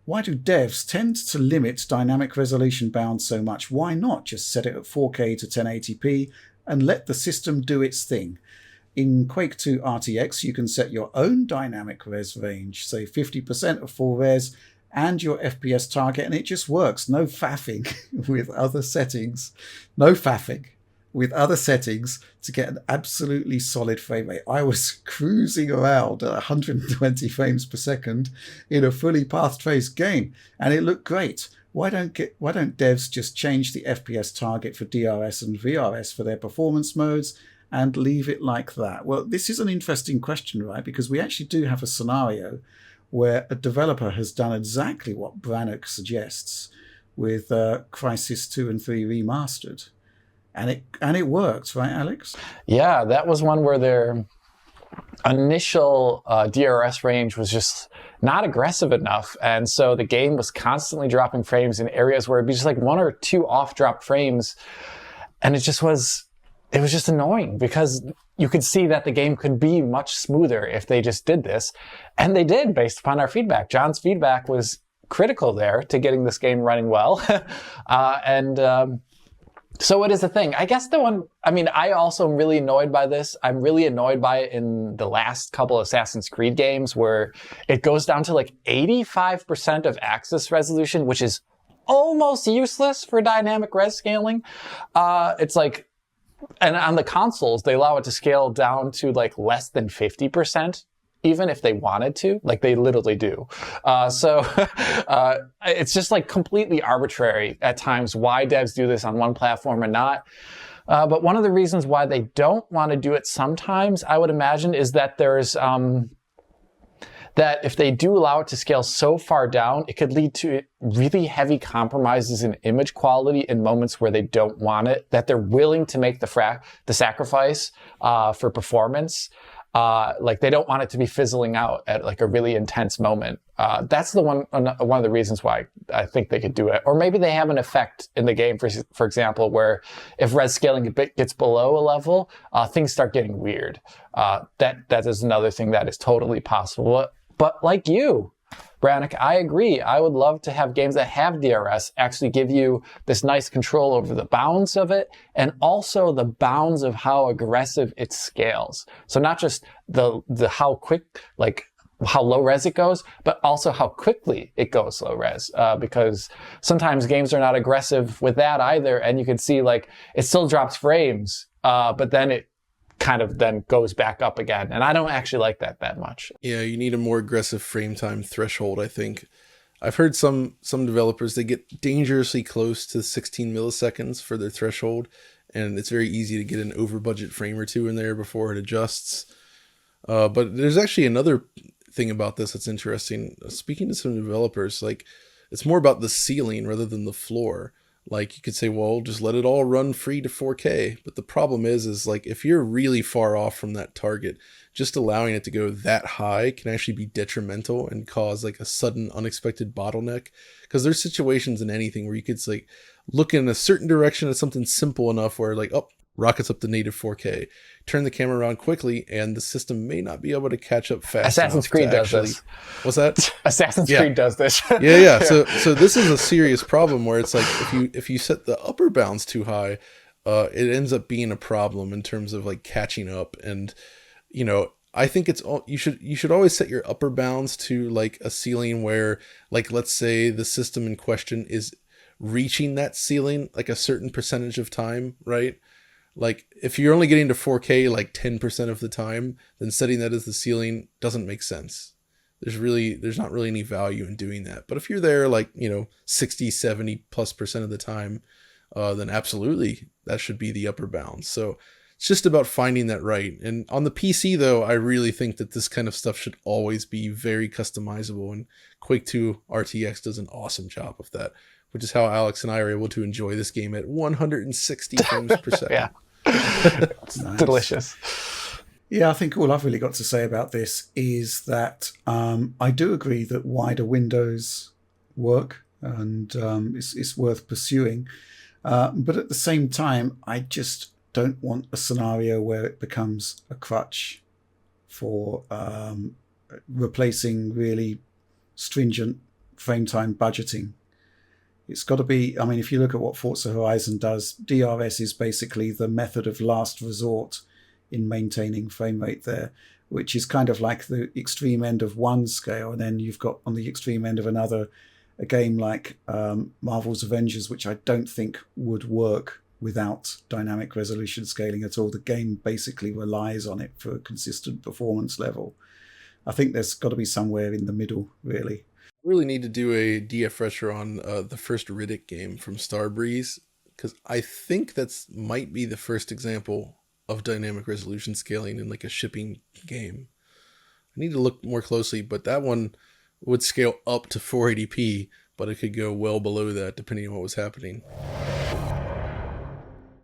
why do devs tend to limit dynamic resolution bounds so much? Why not just set it at 4K to 1080p and let the system do its thing? In Quake 2 RTX, you can set your own dynamic res range, say 50% of full res, and your FPS target, and it just works. No faffing with other settings. No faffing with other settings to get an absolutely solid frame rate. I was cruising around at 120 frames per second in a fully path-traced game, and it looked great. Why don't devs just change the FPS target for DRS and VRS for their performance modes and leave it like that? Well, this is an interesting question, right? Because we actually do have a scenario where a developer has done exactly what Brannock suggests with Crysis 2 and 3 Remastered. And it worked, right, Alex? Yeah, that was one where their initial DRS range was just not aggressive enough. And so the game was constantly dropping frames in areas where it'd be just like 1 or 2 off-drop frames. And it was just annoying because you could see that the game could be much smoother if they just did this. And they did, based upon our feedback. John's feedback was critical there to getting this game running well. So it is a thing. I guess I also am really annoyed by this. I'm really annoyed by it in the last couple of Assassin's Creed games where it goes down to like 85% of axis resolution, which is almost useless for dynamic res scaling. It's like, and on the consoles, they allow it to scale down to like less than 50%, even if they wanted to, like they literally do. It's just like completely arbitrary at times why devs do this on one platform and not. But one of the reasons why they don't want to do it sometimes, I would imagine, is that there's that if they do allow it to scale so far down, it could lead to really heavy compromises in image quality in moments where they don't want it, that they're willing to make the sacrifice for performance. Like they don't want it to be fizzling out at like a really intense moment. That's one of the reasons why I think they could do it. Or maybe they have an effect in the game, for example, where if res scaling a bit gets below a level, things start getting weird. That is another thing that is totally possible. But like you, Brannock, I agree. I would love to have games that have DRS actually give you this nice control over the bounds of it and also the bounds of how aggressive it scales. So not just the how quick, like how low res it goes, but also how quickly it goes low res. Because sometimes games are not aggressive with that either. And you can see like it still drops frames, but then it kind of then goes back up again. And I don't actually like that much. Yeah, you need a more aggressive frame time threshold, I think. I've heard some developers, they get dangerously close to 16 milliseconds for their threshold, and it's very easy to get an over budget frame or two in there before it adjusts. But there's actually another thing about this that's interesting. Speaking to some developers, like it's more about the ceiling rather than the floor. Like you could say, well, just let it all run free to 4K. But the problem is like if you're really far off from that target, just allowing it to go that high can actually be detrimental and cause like a sudden unexpected bottleneck. Because there's situations in anything where you could like look in a certain direction at something simple enough where like, oh, rockets up to native 4K. Turn the camera around quickly, and the system may not be able to catch up fast. Assassin's Creed does this. What's that? Assassin's Creed does this. Yeah. So this is a serious problem where it's like if you set the upper bounds too high, it ends up being a problem in terms of like catching up. And I think you should always set your upper bounds to like a ceiling where, like, let's say the system in question is reaching that ceiling like a certain percentage of time, right? Like if you're only getting to 4K like 10% of the time, then setting that as the ceiling doesn't make sense. There's not really any value in doing that. But if you're there like, 60, 70+% of the time, then absolutely that should be the upper bound. So it's just about finding that right. And on the PC though, I really think that this kind of stuff should always be very customizable, and Quake 2 RTX does an awesome job of that, which is how Alex and I are able to enjoy this game at 160 frames per second. Yeah. It's nice. Delicious. Yeah, I think all I've really got to say about this is that I do agree that wider windows work, and it's worth pursuing. But at the same time, I just don't want a scenario where it becomes a crutch for replacing really stringent frame time budgeting. It's got to be, I mean, if you look at what Forza Horizon does, DRS is basically the method of last resort in maintaining frame rate there, which is kind of like the extreme end of one scale. And then you've got on the extreme end of another, a game like Marvel's Avengers, which I don't think would work without dynamic resolution scaling at all. The game basically relies on it for a consistent performance level. I think there's got to be somewhere in the middle, really. Really need to do a DF on the first Riddick game from Starbreeze, because I think that's might be the first example of dynamic resolution scaling in like a shipping game. I need to look more closely, but that one would scale up to 480p, but it could go well below that depending on what was happening.